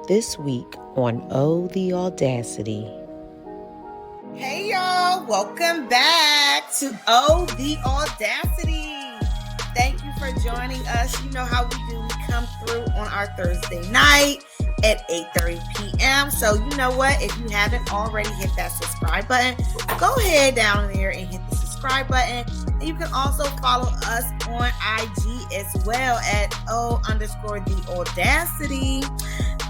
This week on Oh The Audacity. Hey y'all, welcome back to Oh The Audacity. Thank you for joining us. You know how we do. We come through on our Thursday night at 8:30 p.m. So you know what? If you haven't already hit that subscribe button, go ahead down there and hit the subscribe button. And you can also follow us on IG as well at O_The Audacity.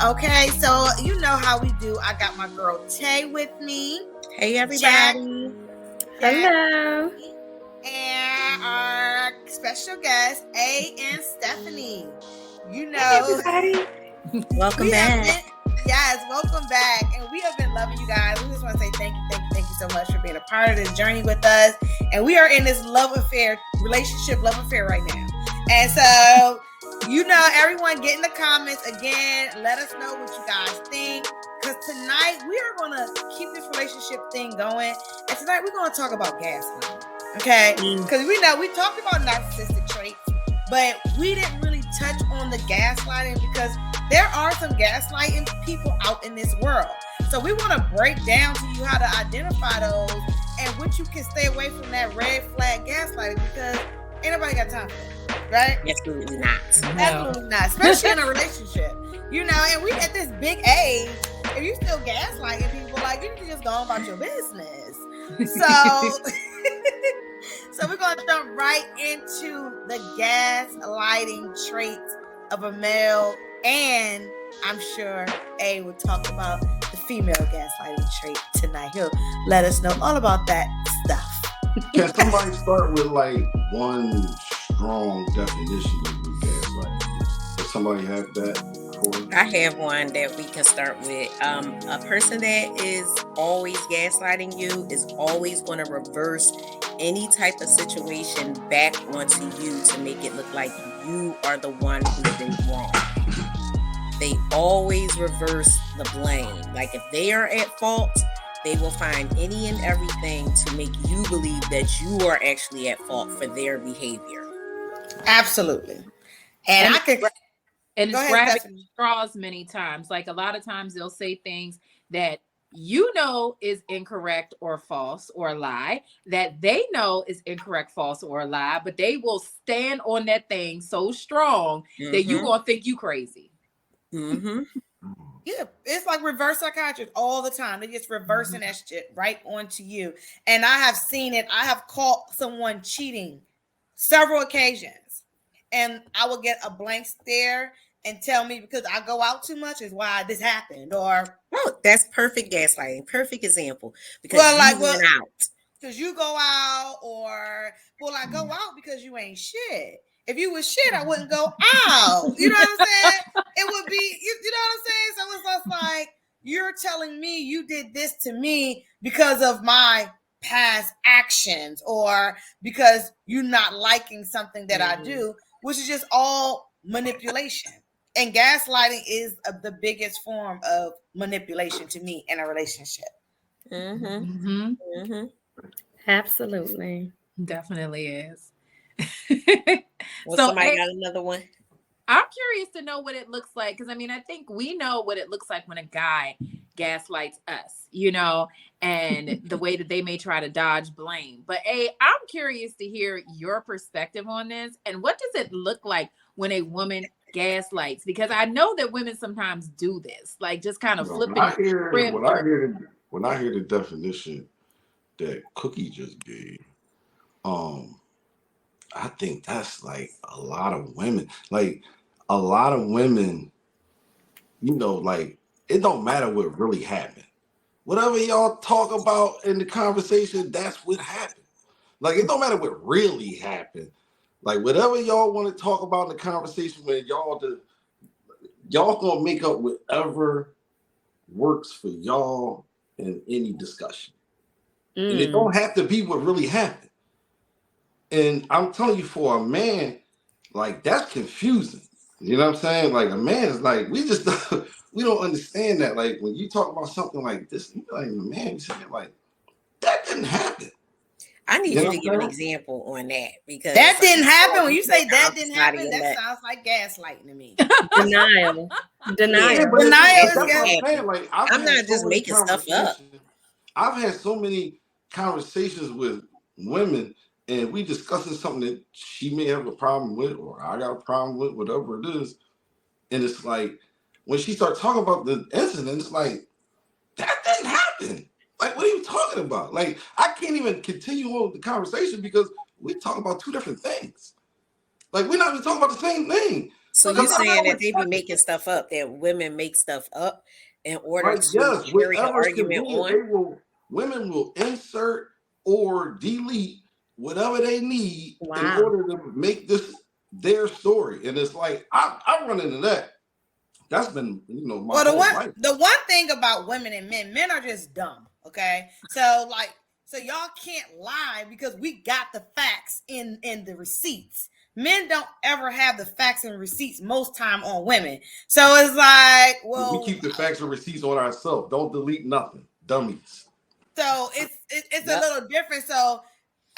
Okay, so you know how we do. I got my girl Tay with me. Hey everybody. Hello. And our special guest, A and Stephanie. You know, Hey everybody. Welcome back. Yes, welcome back. And we have been loving you guys. We just want to say thank you so much for being a part of this journey with us. And we are in this love affair right now. And so, you know, everyone get in the comments again. Let us know what you guys think. Because tonight we are going to keep this relationship thing going. And tonight we're going to talk about gaslighting. Okay? Because we know we talked about narcissistic traits, but we didn't really touch on the gaslighting because there are some gaslighting people out in this world. So we want to break down to you how to identify those and which you can stay away from that red flag gaslighting because ain't nobody got time for that, right? Absolutely not. No. Absolutely not, especially in a relationship. You know, and we at this big age, if you still gaslighting people, like you need to just go on about your business. So, so we're going to jump right into the gaslighting traits of a male, and I'm sure A will talk about the female gaslighting trait tonight. He'll let us know all about that stuff. Can somebody start with like one strong definition of gaslighting? Does somebody have that? I have one that we can start with. A person that is always gaslighting you is always going to reverse any type of situation back onto you to make it look like you are the one who's been wrong. They always reverse the blame. Like if they are at fault, they will find any and everything to make you believe that you are actually at fault for their behavior. Absolutely. And I could... And it's grabbing straws many times. Like a lot of times they'll say things that you know is incorrect or false or a lie, that they know is incorrect, false, or a lie, but they will stand on that thing so strong that you're going to think you crazy. Mm-hmm. Yeah, it's like reverse psychiatrists all the time. They're just reversing that shit right onto you. And I have seen it. I have caught someone cheating several occasions. And I will get a blank stare and tell me because I go out too much is why this happened. Or that's perfect gaslighting. Perfect example. Because you went out. Because you go out, or I go out because you ain't shit. If you was shit, I wouldn't go out. You know what I'm saying? It would be, you know what I'm saying? So it's just like, you're telling me you did this to me because of my past actions or because you're not liking something that I do, which is just all manipulation. And gaslighting is the biggest form of manipulation to me in a relationship. Absolutely. Definitely is. Well, so somebody got another one? I'm curious to know what it looks like. Because, I mean, I think we know what it looks like when a guy gaslights us, you know, and the way that they may try to dodge blame. But, I'm curious to hear your perspective on this. And what does it look like when a woman gaslights? Because I know that women sometimes do this, like just kind of flipping. When I hear the definition that Cookie just gave, I think that's like a lot of women. Like a lot of women, you know, like it don't matter what really happened. Whatever y'all talk about in the conversation, that's what happened. Like it don't matter what really happened. Like whatever y'all want to talk about in the conversation with y'all gonna make up whatever works for y'all in any discussion. And it don't have to be what really happened. And I'm telling you, for a man, like that's confusing. You know what I'm saying? Like a man is like, we don't understand that. Like when you talk about something like this, you're like, man, you say like, that didn't happen. I need You you know to what give I'm an saying? example on that because That didn't happen. When you you say that I'm didn't somebody happen, that that sounds like gaslighting to me. Denial. yeah, Yeah, Denial. but Denial that is that's didn't what I'm gas. saying. happen. Like I've I'm had not so just many making stuff up. conversations. I've had so many conversations with women, and we discussing something that she may have a problem with, or I got a problem with, whatever it is. And it's like when she starts talking about the incident, it's like that didn't happen. Like, what are you talking about? Like, I can't even continue on with the conversation because we talk about two different things. Like, we're not even talking about the same thing. So But you Because I saying know that what they be making stuff up, that women make stuff up in order like, to yes, carry the whatever's argument convenient, on? women will insert or delete whatever they need in Wow. order to make this their story. And it's like, I run into that. That's been, my Well, whole life. the one thing about women and men are just dumb. Okay, so y'all can't lie because we got the facts in the receipts. Men don't ever have the facts and receipts most time on women. So it's like, We well, keep the facts and receipts on ourselves. Don't delete nothing. Dummies. so it's Yep. a little different. So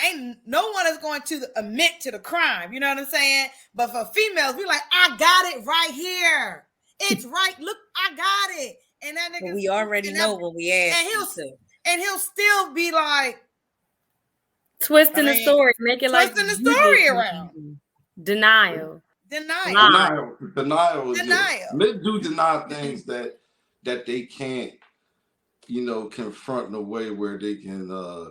ain't no one is going to admit to the crime. You know what I'm saying? But for females, we like, I got it right here. It's right. Look, I got it. And that nigga, We already know when we ask you to. and he'll still be like Twisting the story, make it like twisting the you story did around. something. Denial. Denial. Lie. Denial is Denial. it. Men do deny things that they can't, confront in a way where they can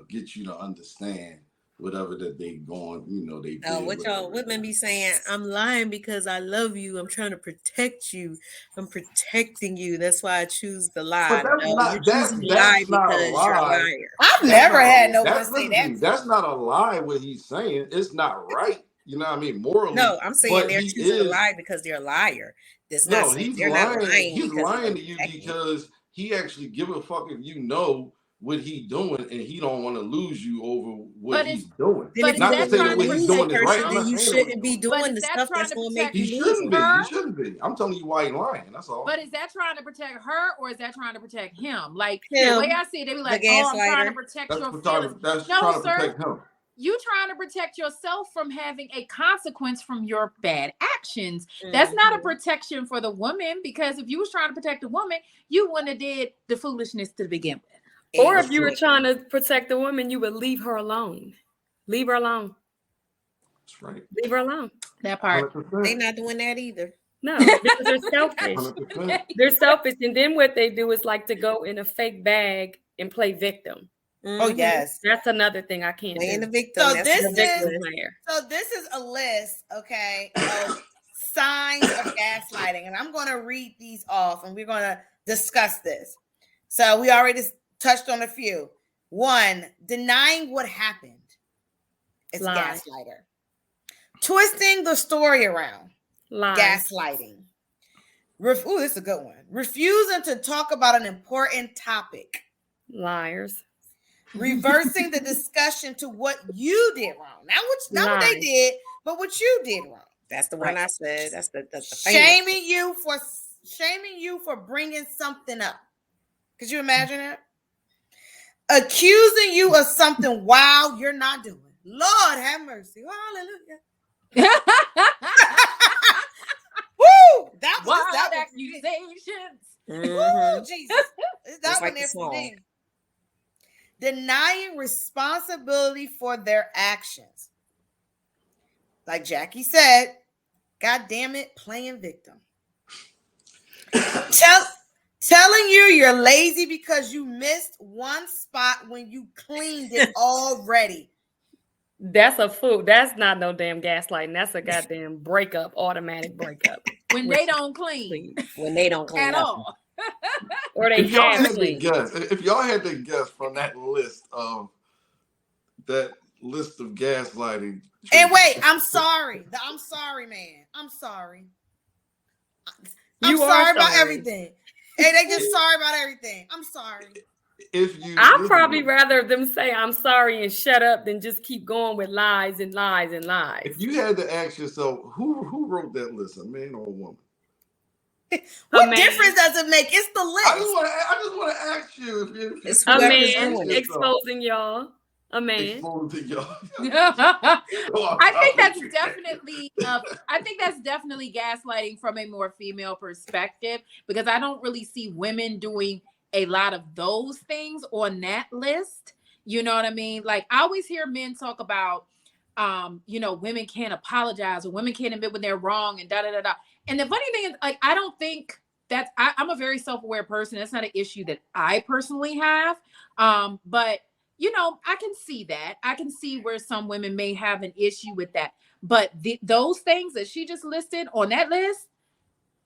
get you to understand whatever that they going, they did. What y'all women be saying? I'm lying because I love you. I'm trying to protect you. I'm protecting you. That's why I choose the lie. But that's No, you're not choosing to lie that's not a because you're a lie. liar. I've That's never not had a, no one that's say listen to me. that. That's not a lie. What he's saying, it's not right. You know what I mean? Morally, No, I'm saying but they're he choosing to is. lie because they're a liar. That's not No, saying he's they're not lying. lying He's because they're lying gonna to you protect you. because he actually give a fuck if you know what he doing, and he don't want to lose you over what But he's doing. Then but if is you Not to that don't say want that trying to to what he's lose a doing protect is right. person, I'm then him? not you saying that what he's shouldn't be doing. But doing is the that stuff trying that's to gonna make protect you He lose shouldn't them. be. He her? shouldn't be. I'm telling you why he's lying. That's all. But is that trying to protect her or is that trying to protect him? Like the way Him, I see it, they be the like, "Oh, I'm trying to gaslighter. protect That's your for feelings." trying. That's No, trying to sir. protect him. You trying to protect yourself from having a consequence from your bad actions. That's not a protection for the woman, because if you was trying to protect the woman, you wouldn't have did the foolishness to begin with. Or if you were trying to protect the woman, you would leave her alone. Leave her alone. That's right. Leave her alone. That part. 100%. They not doing that either. No, because they're selfish. 100%. They're selfish. And then what they do is like to go in a fake bag and play victim. Oh yes, that's another thing I can't Playing do. the victim. So That's this the victim is player. So this is a list, okay, of signs of gaslighting, and I'm going to read these off, and we're going to discuss this. So we already touched on a few. 1, denying what happened. It's Lie. gaslighter. Twisting the story around. Lie. Gaslighting. Ooh, this is a good one. Refusing to talk about an important topic. Liars. Reversing the discussion to what you did wrong. Not what they did, but what you did wrong. That's the one I said. That's the shaming you for bringing something up. Could you imagine it? Accusing you of something while you're not doing. Lord have mercy. Hallelujah. Woo! That was accusations. Woo, Jesus. That one like there the for song. me. Denying responsibility for their actions. Like Jackie said, God damn it, playing victim. Telling you you're lazy because you missed one spot when you cleaned it already. That's a fool. That's not no damn gaslighting. That's a goddamn breakup, automatic breakup. When they don't clean. When they don't clean at up. all. Or they If y'all have had to guess, if y'all had to guess from that list of gaslighting. And wait, I'm sorry. I'm sorry, man. I'm sorry. I'm sorry about everything. Hey, they just sorry about everything. I'm sorry. I'd probably rather them say I'm sorry and shut up than just keep going with lies and lies and lies. If you had to ask yourself, who wrote that list, a man or a woman? What difference does it make? It's the list. I just want to ask you if a man exposing y'all. A man. exposing y'all. I think that's definitely gaslighting from a more female perspective, because I don't really see women doing a lot of those things on that list. You know what I mean? Like, I always hear men talk about women can't apologize, or women can't admit when they're wrong, and da da da da. And the funny thing is, like, I don't think that's I'm a very self-aware person. That's not an issue that I personally have. But I can see that. I can see where some women may have an issue with that. But those things that she just listed on that list,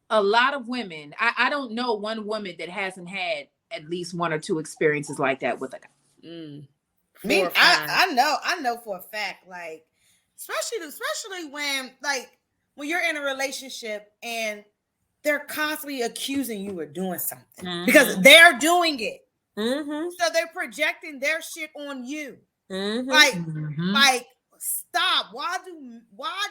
a lot of women, I don't know one woman that hasn't had at least one or two experiences like that with a guy. I know for a fact, like, especially when you're in a relationship and they're constantly accusing you of doing something because they're doing it. So they're projecting their shit on you. Like, stop. Why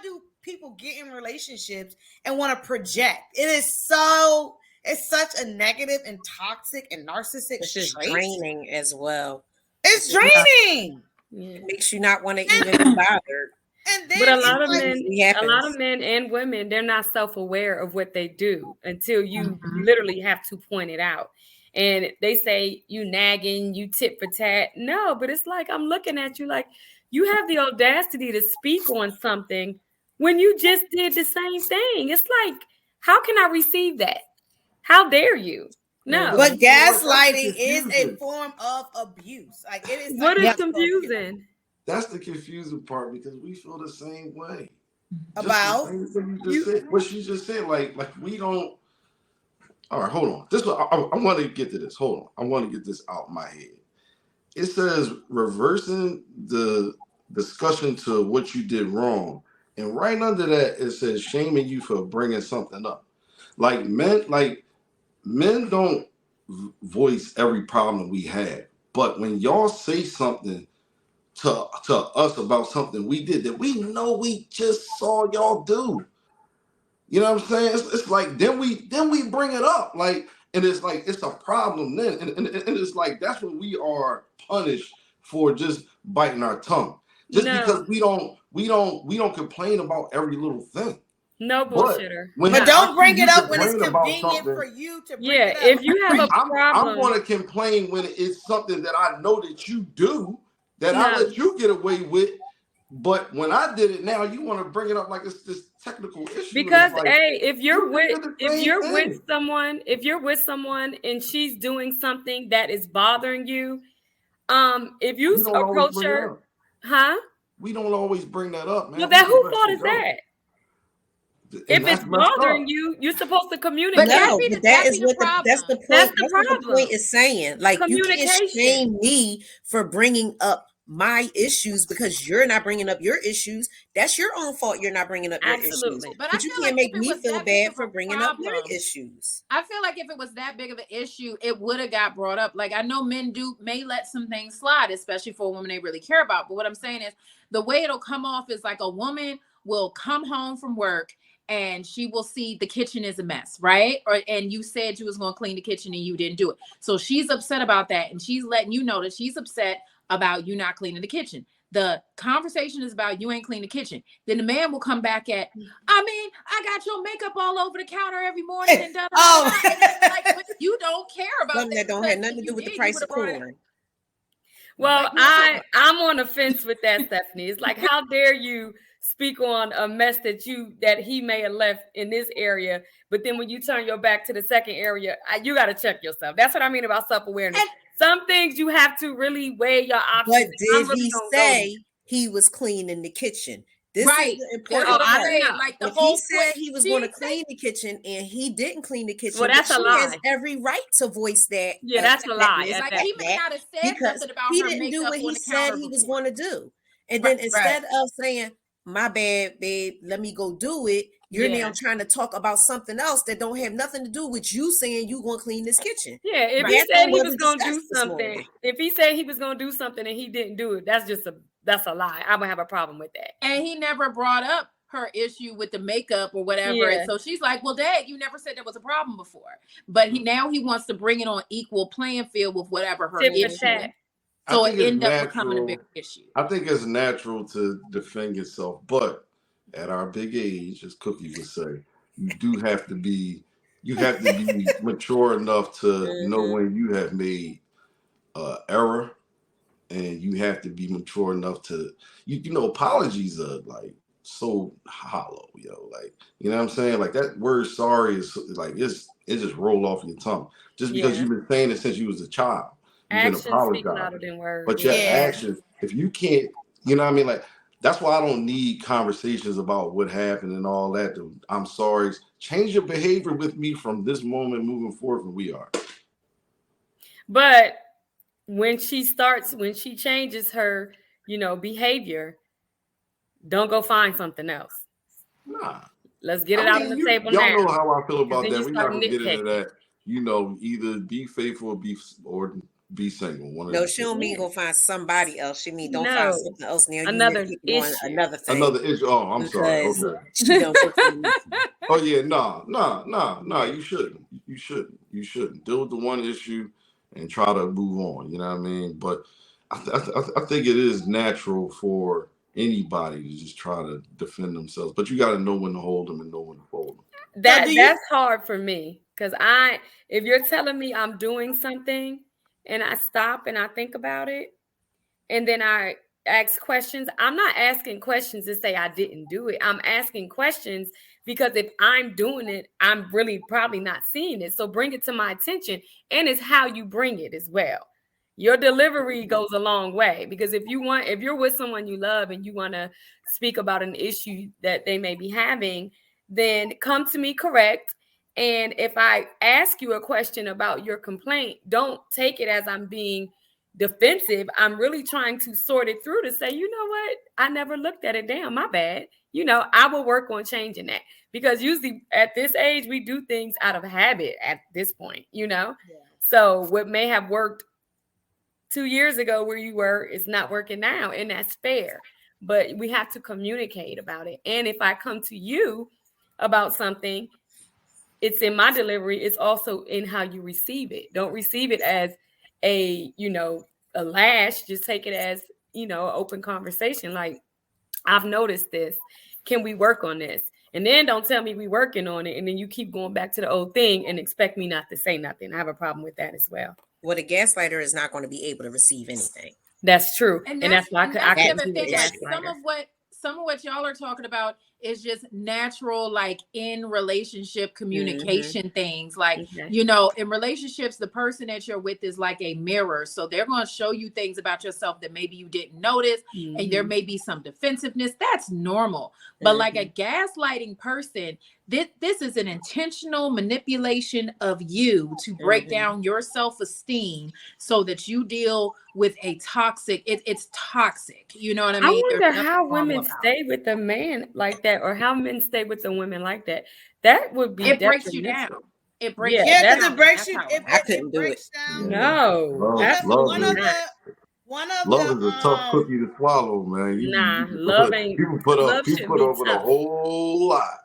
do people get in relationships and want to project? It's such a negative and toxic and narcissistic It's trait. draining as well. It's draining. It makes you not want to even be bothered. And then but a lot of men and women, they're not self-aware of what they do until you literally have to point it out. And they say you nagging, you tit for tat. No, but it's like, I'm looking at you like, you have the audacity to speak on something when you just did the same thing. It's like, how can I receive that? How dare you? No. But gaslighting is a form of abuse. Like, it is. What is confusing? That's the confusing part, because we feel the same way about what she just said. Like we don't. All right, hold on. This I want to get to this. Hold on, I want to get this out my head. It says reversing the discussion to what you did wrong, and right under that it says shaming you for bringing something up. Like men don't voice every problem we have, but when y'all say something to us about something we did that we know we just saw y'all do, you know what I'm saying? It's like then we bring it up, like, and it's like it's a problem then, and it's like that's when we are punished for just biting our tongue, just because we don't complain about every little thing. No bullshitter. But don't bring it up when it's convenient for you to bring it up. If you have a problem. I'm going to complain when it's something that I know that you do, that I let you get away with. But when I did it now, you want to bring it up like it's this technical issue. Because, like, hey, if you're with someone and she's doing something that is bothering you, if you approach her, we don't always bring that up, man. Well, then whose fault is that? If it's bothering you, you're supposed to communicate. But that's the point. That's what the point is saying. Like, you can't shame me for bringing up my issues because you're not bringing up your issues. That's your own fault. You're not bringing up your issues. But you can't make me feel bad for bringing up your issues. I feel like if it was that big of an issue, it would have got brought up. Like, I know men may let some things slide, especially for a woman they really care about. But what I'm saying is the way it'll come off is like a woman will come home from work and she will see the kitchen is a mess, right? And you said you was going to clean the kitchen and you didn't do it. So she's upset about that. And she's letting you know that she's upset about you not cleaning the kitchen. The conversation is about you ain't clean the kitchen. Then the man will come back at, I got your makeup all over the counter every morning. And like, you don't care about something that don't have nothing to do with the price of corn. Well, I'm on the fence with that, Stephanie. It's like, how dare you speak on a mess that he may have left in this area, but then when you turn your back to the second area, you got to check yourself. That's what I mean about self-awareness. Some things you have to really weigh your options. But did he say he was cleaning the kitchen? This is the important part. Like, if he said he was going to clean the kitchen and he didn't clean the kitchen, well, that's a lie. He has every right to voice that. Yeah, that's a lie. Like, he may not have said something about he her didn't do what he said he was going to do. And then instead of saying, my bad, babe, let me go do it, you're now trying to talk about something else that don't have nothing to do with you saying you going to clean this kitchen. Yeah, if he said he was going to do something, and he didn't do it, that's a lie. I would have a problem with that. And he never brought up her issue with the makeup or whatever. Yeah. And so she's like, well, Dad, you never said there was a problem before. But now he wants to bring it on equal playing field with whatever her issue is. So think it it's ended up becoming a big natural. issue. I think it's natural to defend yourself, but at our big age, as Cookie would say, you do have to be mature enough to know when you have made error, and you have to be mature enough to apologies are like so hollow, like, you know what I'm saying, like that word sorry is like it just roll off your tongue just because you've been saying it since you was a child. You've been Actions speak louder apologizing, than words. but your actions, if you can't, you know what I mean, like that's why I don't need conversations about what happened and all that. I'm sorry. Change your behavior with me from this moment moving forward than we are. But when she changes her, behavior, don't go find something else. Nah. Let's get it out on the table now. Y'all know how I feel about that. We're We're not gonna get into that. Either be faithful or be single. No, she don't mean go find somebody else. She mean don't find something else now. Another issue. Another thing. Another issue. Oh, I'm sorry. Okay. She don't Oh yeah, nah. You shouldn't. You shouldn't deal with the one issue and try to move on. You know what I mean? But I think it is natural for anybody to just try to defend themselves, but you got to know when to hold them and know when to fold them. That's hard for me because if you're telling me I'm doing something and I stop and I think about it and then I ask questions, I'm not asking questions to say I didn't do it. I'm asking questions because if I'm doing it, I'm really probably not seeing it. So bring it to my attention, and it's how you bring it as well. Your delivery goes a long way, because if you're with someone you love and you want to speak about an issue that they may be having, then come to me correct. And if I ask you a question about your complaint, don't take it as I'm being defensive. I'm really trying to sort it through to say, you know what? I never looked at it. Damn, my bad. I will work on changing that, because usually at this age, we do things out of habit at this point, So what may have worked 2 years ago where you were, it's not working now, and that's fair. But we have to communicate about it. And if I come to you about something, it's in my delivery. It's also in how you receive it. Don't receive it as a lash. Just take it as, an open conversation. Like, I've noticed this. Can we work on this? And then don't tell me we working on it, and then you keep going back to the old thing and expect me not to say nothing. I have a problem with that as well. Well, the gaslighter is not going to be able to receive anything. That's true. And that's why I can do the gaslighter. Some of what y'all are talking about is just natural, like in relationship communication things. Like, in relationships, the person that you're with is like a mirror. So they're going to show you things about yourself that maybe you didn't notice. And there may be some defensiveness. That's normal. But like a gaslighting person, this is an intentional manipulation of you to break down your self-esteem so that you deal with a toxic, it's toxic. You know what I mean? I wonder how women stay with a man like that, or how men stay with a woman like that. That would be, it breaks you down. It breaks you down. Because it breaks you. I couldn't do it. Down. No. Love is a tough cookie to swallow, man. People put up with a whole lot.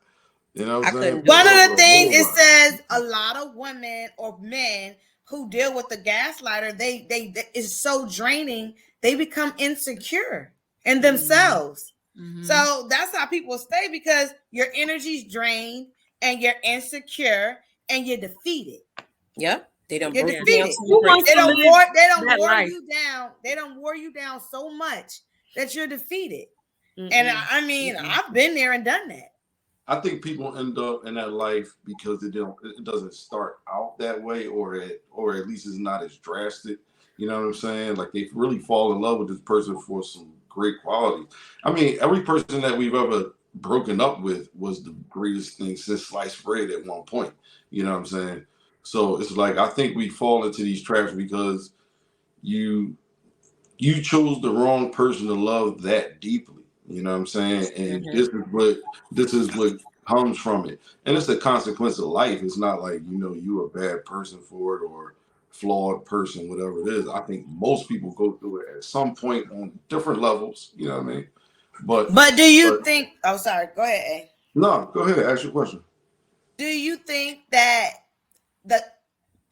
You know what I'm saying? One of the things it says, a lot of women or men who deal with the gaslighter, they is so draining, they become insecure in themselves. So that's how people stay, because your energy's drained and you're insecure and you're defeated. Yep. They don't. You're defeated. They don't wear you down. They don't wear you down so much that you're defeated. And I mean, I've been there and done that. I think people end up in that life because it doesn't start out that way, or at least it's not as drastic. You know what I'm saying? Like, they really fall in love with this person for some great qualities. I mean, every person that we've ever broken up with was the greatest thing since sliced bread at one point. You know what I'm saying? So it's like, I think we fall into these traps because you chose the wrong person to love that deeply. You know what I'm saying? And this is what comes from it. And it's a consequence of life. It's not like, you're a bad person for it or flawed person, whatever it is. I think most people go through it at some point on different levels. You know what I mean? But do you think, sorry, go ahead, A. No, go ahead. Ask your question. Do you think that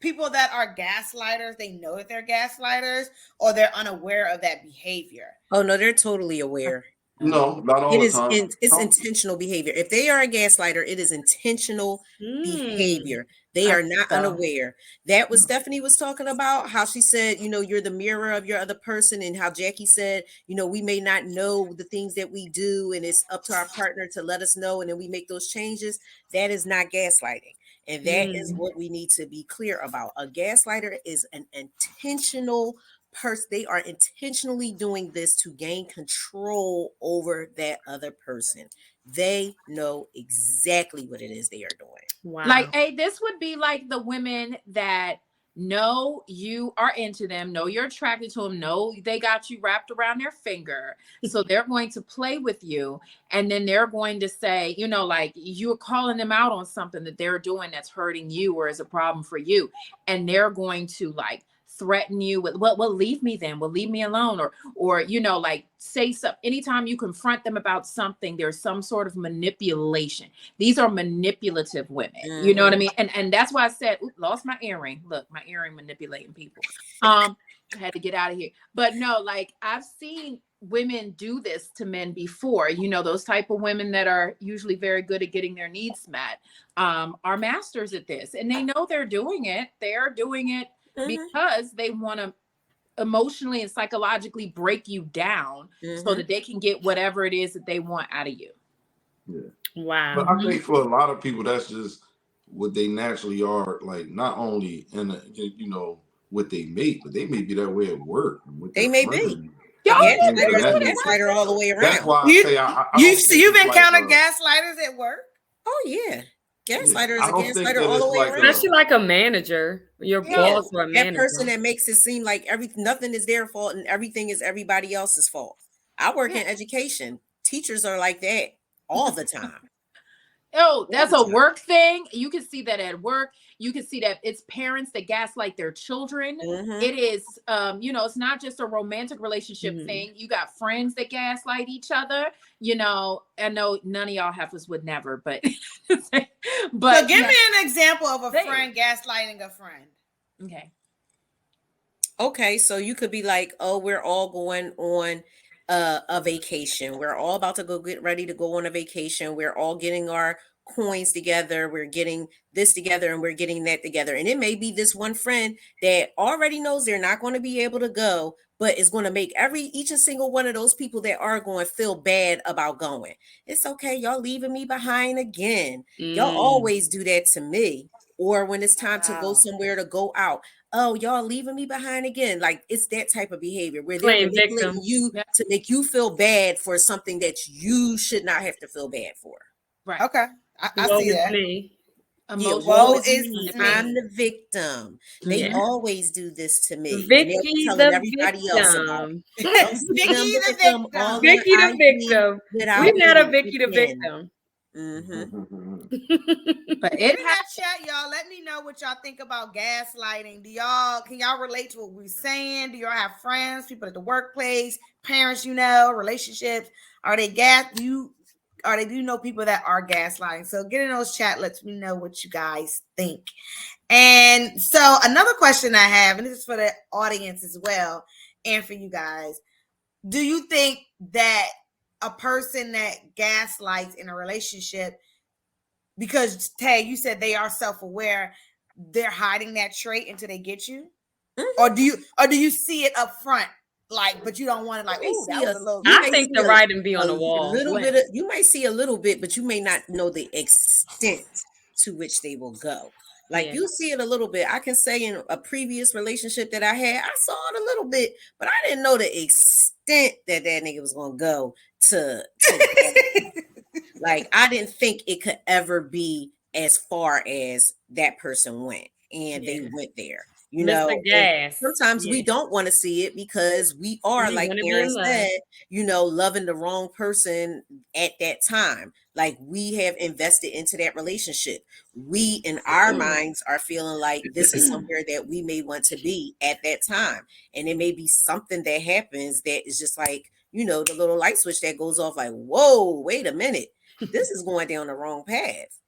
people that are gaslighters, they know that they're gaslighters, or they're unaware of that behavior? Oh no, they're totally aware. No, not all It the is time. it's intentional behavior. If they are a gaslighter, it is intentional behavior. They are not unaware. That was Stephanie was talking about, how she said, you're the mirror of your other person, and how Jackie said, we may not know the things that we do, and it's up to our partner to let us know, and then we make those changes. That is not gaslighting. And that is what we need to be clear about. A gaslighter is an intentional person. They are intentionally doing this to gain control over that other person. They know exactly what it is they are doing. Wow. Like, hey, this would be like the women that know you are into them, know you're attracted to them, know they got you wrapped around their finger. So they're going to play with you. And then they're going to say, like you're calling them out on something that they're doing that's hurting you or is a problem for you. And they're going to like threaten you with, well, leave me then. Well, leave me alone. Or, like say something. Anytime you confront them about something, there's some sort of manipulation. These are manipulative women. You know what I mean? And that's why I said, lost my earring. Look, my earring manipulating people. I had to get out of here. But no, like I've seen women do this to men before. Those type of women that are usually very good at getting their needs met are masters at this. And they know they're doing it. They're doing it because they want to emotionally and psychologically break you down so that they can get whatever it is that they want out of you. Yeah. Wow. But I think for a lot of people, that's just what they naturally are. Like not only in what they make, but they may be that way at work. They may be. Gaslighter all the way around. That's why I say you've encountered gaslighters at work? Oh yeah. Gaslighter is a gaslighter all the way around. Especially like a manager, your boss or a manager. That person that makes it seem like nothing is their fault and everything is everybody else's fault. I work in education. Teachers are like that all the time. Oh, that's a work thing. You can see that at work. You can see that it's parents that gaslight their children. It is, it's not just a romantic relationship thing. You got friends that gaslight each other. I know none of y'all heifers would never, but so give me an example of a friend gaslighting a friend. Okay, so you could be like, oh, we're all going on a vacation. We're all about to get ready to go on a vacation. We're all getting our coins together. We're getting this together and we're getting that together. And it may be this one friend that already knows they're not going to be able to go, but is going to make each and single one of those people that are going feel bad about going. It's okay. Y'all leaving me behind again. Y'all always do that to me. Or when it's time to go somewhere to go out. Oh, y'all leaving me behind again. Like it's that type of behavior where they're manipulating you to make you feel bad for something that you should not have to feel bad for. Right. Okay. I see that. Woe is me. I'm the victim. They always do this to me. Vicky and telling everybody else about it. Vicky the victim. Vicky the victim. We're not a Vicky the victim. But in that chat, y'all, let me know what y'all think about gaslighting. Can y'all relate to what we're saying? Do y'all have friends, people at the workplace, parents, relationships? Are they do you know people that are gaslighting? So get in those chat, let me know what you guys think. And so another question I have, and this is for the audience as well, and for you guys, do you think that a person that gaslights in a relationship, because Tay, you said they are self-aware, they're hiding that trait until they get you? Or do you see it up front? Like, but you don't want to like, oh, that was a little. I think the writing be on the wall. You might see a little bit, but you may not know the extent to which they will go. Like you see it a little bit. I can say in a previous relationship that I had, I saw it a little bit, but I didn't know the extent that nigga was going to go to like, I didn't think it could ever be as far as that person went, and they went there. Sometimes we don't want to see it because we are, like Aaron said, loving the wrong person at that time. Like we have invested into that relationship. We, in our minds, are feeling like this is somewhere that we may want to be at that time. And it may be something that happens that is just like, the little light switch that goes off like, whoa, wait a minute. This is going down the wrong path.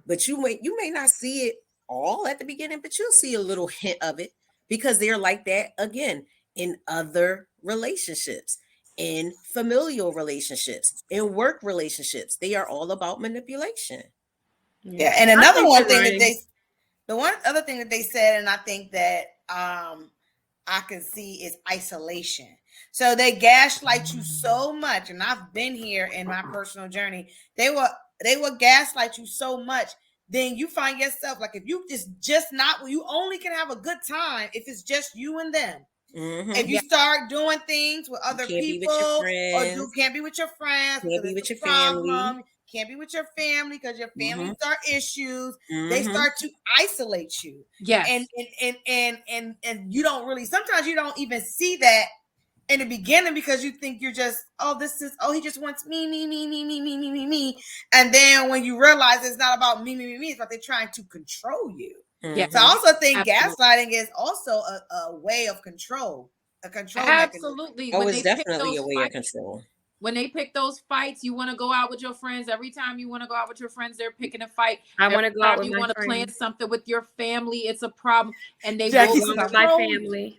But you may not see it all at the beginning, but you'll see a little hint of it because they're like that again in other relationships, in familial relationships, in work relationships. They are all about manipulation. Yeah, and another one thing right. that the one other thing that they said, and I think that I can see is isolation. So they gaslight you so much, and I've been here in my personal journey. They will gaslight you so much, then you find yourself like if you just not you only can have a good time if it's just you and them. Mm-hmm. If you start doing things with other people, or can't be with your friends, can't be with your family. Can't be with your family because your family start issues. Mm-hmm. They start to isolate you. Yes. And you don't really, sometimes you don't even see that in the beginning because you think you're just, he just wants me. And then when you realize it's not about me, it's about they're trying to control you. Yes. So I also think gaslighting is also a way of control, a control Absolutely. mechanism. It's definitely a way of control. When they pick those fights, you want to go out with your friends. Every time you want to go out with your friends, they're picking a fight. I want to go out with you my want to friends. plan something with your family. It's a problem, and they Jackie will with my family.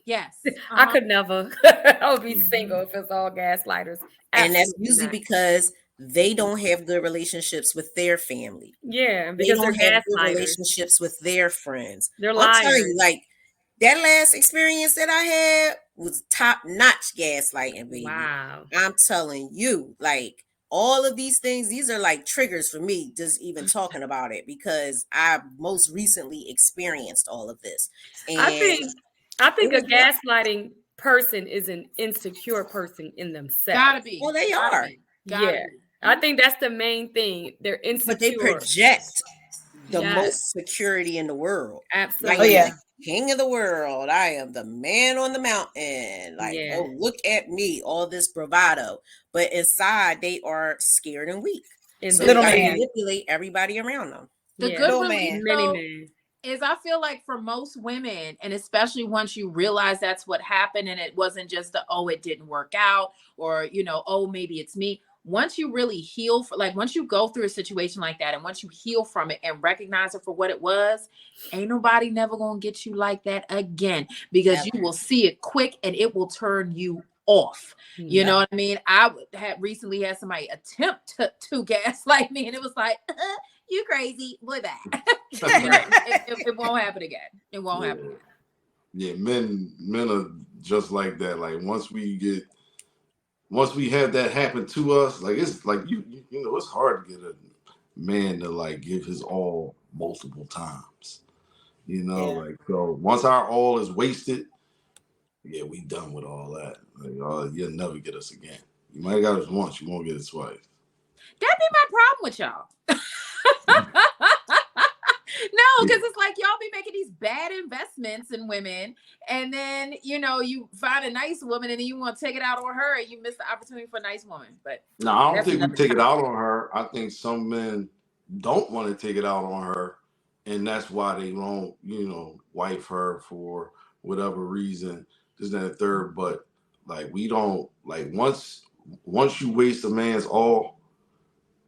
Yes, I could never. I would be single if it's all gaslighters. Absolutely, and that's usually because they don't have good relationships with their family. Yeah, they don't have good relationships with their friends. They're liars. I'll tell you, like that last experience that I had was top-notch gaslighting, baby. Wow. I'm telling you, like all of these things, these are like triggers for me just even talking about it because I most recently experienced all of this. And I think a gaslighting person is an insecure person in themselves. Gotta be. Well, they are. I think that's the main thing. They're insecure. But they project the most security in the world. Absolutely. I am the king of the world. I am the man on the mountain. Like, oh, look at me, all this bravado. But inside, they are scared and weak. So they gotta manipulate everybody around them. The good relief, though, is I feel like for most women, and especially once you realize that's what happened and it wasn't just it didn't work out, or, oh, maybe it's me. Once you really heal, once you go through a situation like that, and once you heal from it and recognize it for what it was, ain't nobody never gonna get you like that again, because you will see it quick and it will turn you off. You know what I mean? I had recently had somebody attempt to gaslight me, and it was like, you crazy, boy, that. It won't happen again. It won't happen again. Yeah, men are just like that. Like once we have that happen to us, like it's like you know, it's hard to get a man to like give his all multiple times. Like so once our all is wasted, we done with all that. Like, you'll never get us again. You might have got us once, you won't get us twice. That'd be my problem with y'all. No, because it's like y'all be making these bad investments in women, and then you find a nice woman and then you want to take it out on her and you miss the opportunity for a nice woman. But no, I don't think we take it out on her. I think some men don't want to take it out on her, and that's why they won't, wife her for whatever reason, this, that, and third. But like we don't like once you waste a man's all,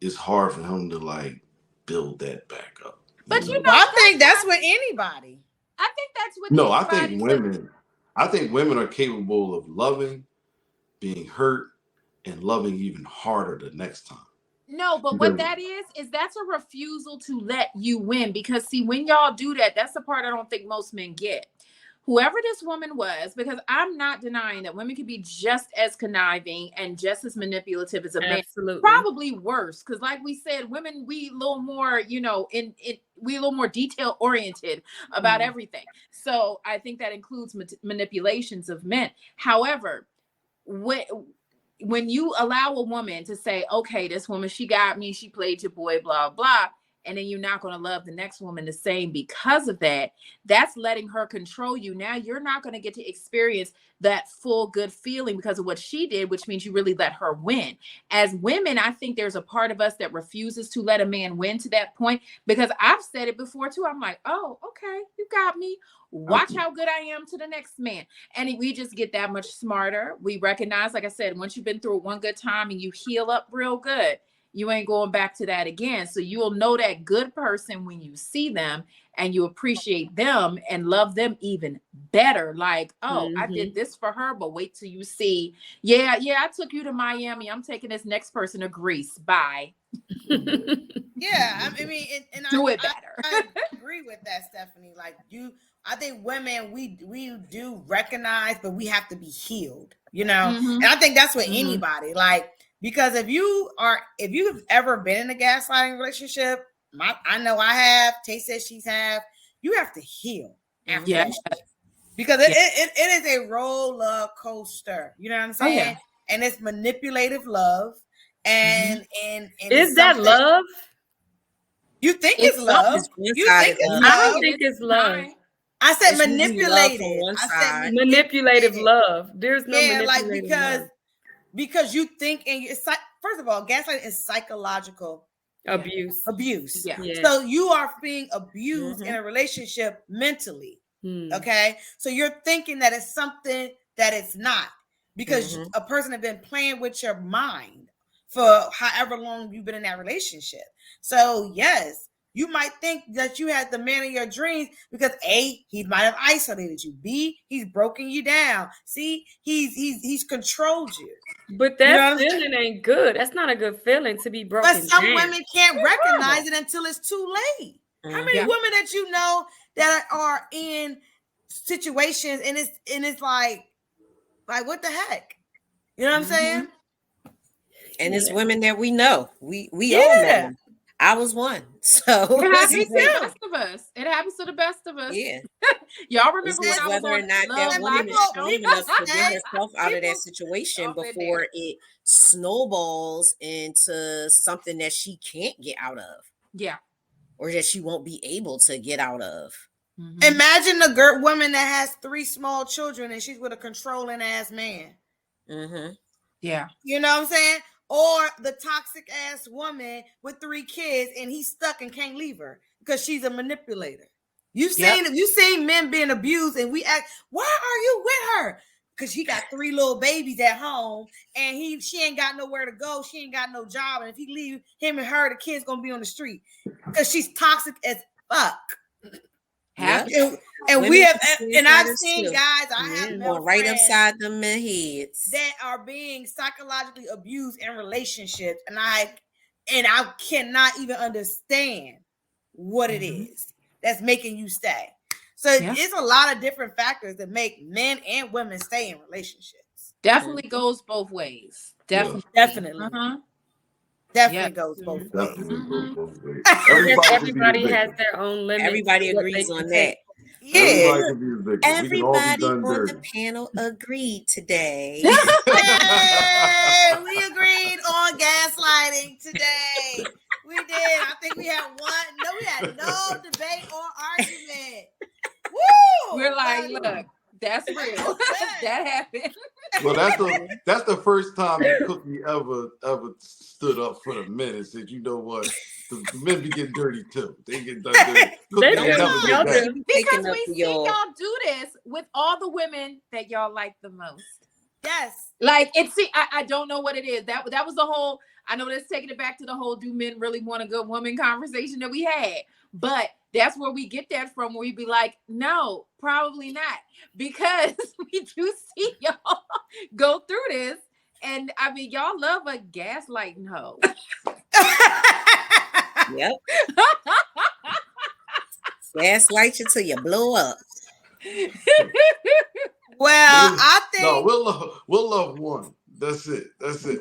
it's hard for him to like build that back up. But I think that's with anybody. I think that's with no. I think women are capable of loving, being hurt, and loving even harder the next time. No, but what that is that's a refusal to let you win. Because see, when y'all do that, that's the part I don't think most men get. Whoever this woman was, because I'm not denying that women can be just as conniving and just as manipulative as a man. Absolutely. Probably worse, because like we said, women, we a little more, we a little more detail oriented about everything. So I think that includes manipulations of men. However, when you allow a woman to say, okay, this woman, she got me, she played your boy, blah, blah, and then you're not going to love the next woman the same because of that, that's letting her control you. Now you're not going to get to experience that full good feeling because of what she did, which means you really let her win. As women, I think there's a part of us that refuses to let a man win to that point, because I've said it before too. I'm like, oh, okay, you got me. Watch how good I am to the next man. And we just get that much smarter. We recognize, like I said, once you've been through one good time and you heal up real good, you ain't going back to that again. So you'll know that good person when you see them, and you appreciate them and love them even better. Like, oh, I did this for her, but wait till you see, yeah, I took you to Miami. I'm taking this next person to Greece. Bye. Yeah, I mean, and do it better. I agree with that, Stephanie. Like I think women, we do recognize, but we have to be healed, you know. And I think that's with anybody, like, because if you've ever been in a gaslighting relationship, I know I have. Tay says she's have. You have to heal after that shit. Because it is a roller coaster. You know what I'm saying? Oh, yeah. And it's manipulative love. And is that love? You think it's love? You think it's love? I don't think it's love. I said manipulated. I said manipulative love. There's no manipulative love. Because you think, and it's like, first of all, gaslighting is psychological abuse. Yeah. So you are being abused in a relationship mentally. Okay, so you're thinking that it's something that it's not, because a person has been playing with your mind for however long you've been in that relationship. So yes, you might think that you had the man of your dreams because A, he might have isolated you. B, he's broken you down. C, he's controlled you. But that feeling ain't good. That's not a good feeling to be broken down. But some women can't recognize it until it's too late. How many women that you know that are in situations and it's like what the heck? You know what I'm saying? And it's women that we know. We all know them. I was one. So it happens to the best of us. It happens to the best of us. Yeah. Y'all remember when I was whether or not that woman is strong enough to get herself out of that situation before it snowballs into something that she can't get out of. Yeah. Or that she won't be able to get out of. Imagine a woman that has 3 small children and she's with a controlling ass man. Yeah. You know what I'm saying? Or the toxic ass woman with 3 kids and he's stuck and can't leave her because she's a manipulator. You've seen men being abused and we ask, why are you with her? Because he got 3 little babies at home and she ain't got nowhere to go. She ain't got no job. And if he leave him and her, the kid's gonna be on the street because she's toxic as fuck. Yep. And we have, and I've seen guys, I have male right upside them heads that are being psychologically abused in relationships, and I cannot even understand what it is that's making you stay. So it's a lot of different factors that make men and women stay in relationships. Definitely goes both ways. Definitely. Definitely goes both ways. Everybody has their own limits. Everybody agrees on that. Yeah. Everybody on the panel agreed today. Hey, we agreed on gaslighting today. We did. I think we had no debate or argument. Woo! We're like, look, that's real. That happened. Well, that's the first time that Cookie ever stood up for the men and said, you know what, the men be getting dirty too. They get dirty. Because we see y'all do this with all the women that y'all like the most. Yes. Like I don't know what it is. That was the whole. I know that's taking it back to the whole "do men really want a good woman" conversation that we had, but that's where we get that from. Where we be like, no, probably not, because we do see y'all go through this, and I mean, y'all love a gaslighting hoe. Yep. Gaslight you till you blow up. Well, I think we'll love one. That's it.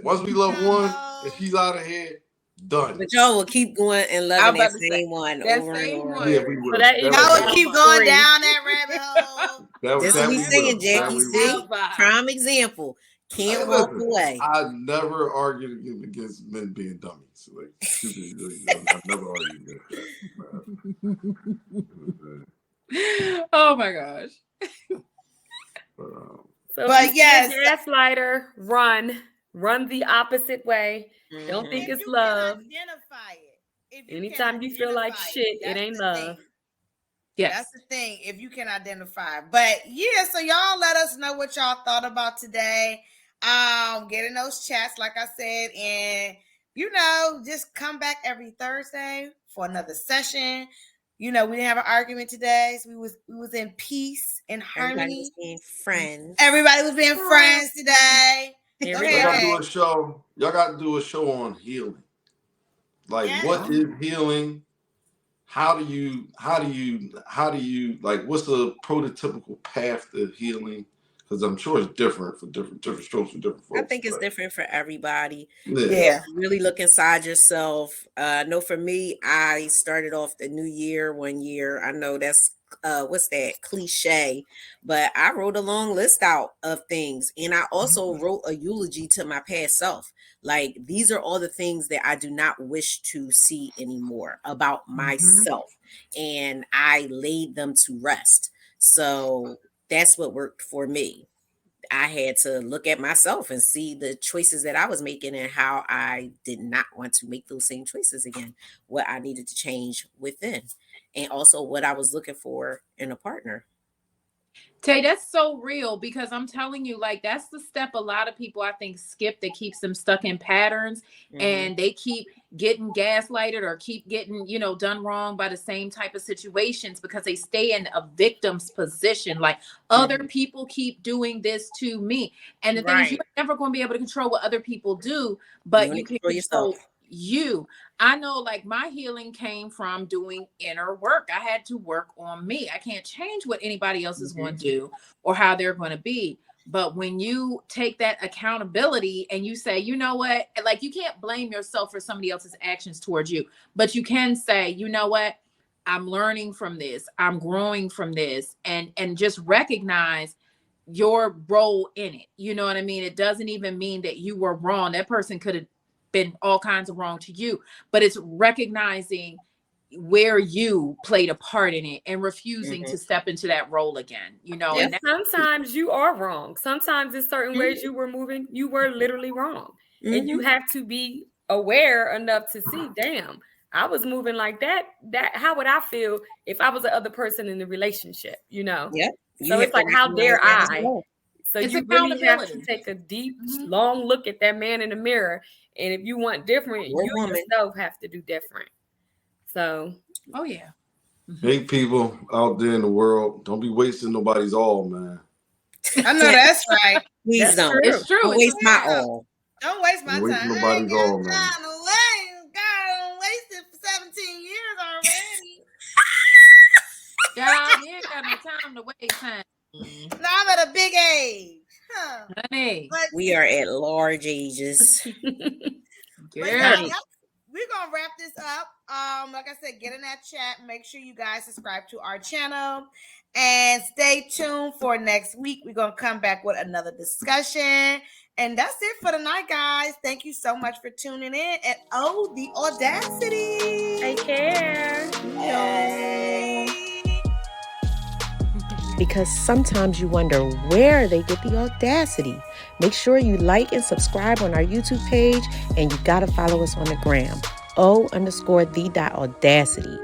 Once we love one, if she's out of here, done. But y'all will keep going and loving that same one over and over. Yeah, we will. Y'all will keep going down that rabbit hole. That's what we saying, Jackie. See, prime example. Can't walk away. I never argued against men being dummies. Like, I've never argued against that. Oh my gosh. But yes, gaslighter, run the opposite way. Don't think it's love. Identify it. Anytime you feel like shit, it ain't love. Yes. That's the thing, if you can identify. But yeah, so y'all let us know what y'all thought about today. Get in those chats, like I said, and just come back every Thursday for another session. We didn't have an argument today, so we was in peace and harmony. Everybody was being friends. Everybody was being friends today. Y'all gotta do a show. Y'all gotta do a show on healing. Like, what is healing? How do you like? What's the prototypical path to healing? Because I'm sure it's different for different strokes for different folks. I think it's different for everybody. Yeah. Really look inside yourself. I know for me, I started off the new year one year. I know that's what's that cliche, but I wrote a long list out of things, and I also wrote a eulogy to my past self. Like, these are all the things that I do not wish to see anymore about myself, and I laid them to rest. So that's what worked for me. I had to look at myself and see the choices that I was making and how I did not want to make those same choices again, what I needed to change within, and also what I was looking for in a partner. Tay, that's so real, because I'm telling you, like, that's the step a lot of people, I think, skip, that keeps them stuck in patterns, and they keep getting gaslighted or keep getting, done wrong by the same type of situations, because they stay in a victim's position. Like, other people keep doing this to me. And the thing is, you're never going to be able to control what other people do, but you can control you. I know, like, my healing came from doing inner work. I had to work on me. I can't change what anybody else is going to do or how they're going to be. But when you take that accountability and you say, you know what, like, you can't blame yourself for somebody else's actions towards you, but you can say, you know what, I'm learning from this, I'm growing from this, and just recognize your role in it. You know what I mean? It doesn't even mean that you were wrong. That person could have been all kinds of wrong to you, but it's recognizing where you played a part in it and refusing to step into that role again, And sometimes you are wrong. Sometimes in certain ways you were moving, you were literally wrong. And you have to be aware enough to see, damn, I was moving like that. How would I feel if I was the other person in the relationship, Yeah. So it's like, how dare I? So it's you really have to take a deep, long look at that man in the mirror. And if you want different, you yourself have to do different. So, hey, people out there in the world, don't be wasting nobody's all, man. I know that's right. Please don't. It's true. Don't waste my all. Don't waste my Don't time. waste nobody's all, man. God, wasted for 17 years already. God, you ain't got no time to waste time. Now I'm at a big age. Honey, we are at large ages. We're gonna wrap this up. Like I said, get in that chat. Make sure you guys subscribe to our channel and stay tuned for next week. We're gonna come back with another discussion. And that's it for tonight, guys. Thank you so much for tuning in. And oh, the audacity. Take care. Yay. Because sometimes you wonder where they get the audacity. Make sure you like and subscribe on our YouTube page, and you gotta follow us on the gram. O_the.audacity.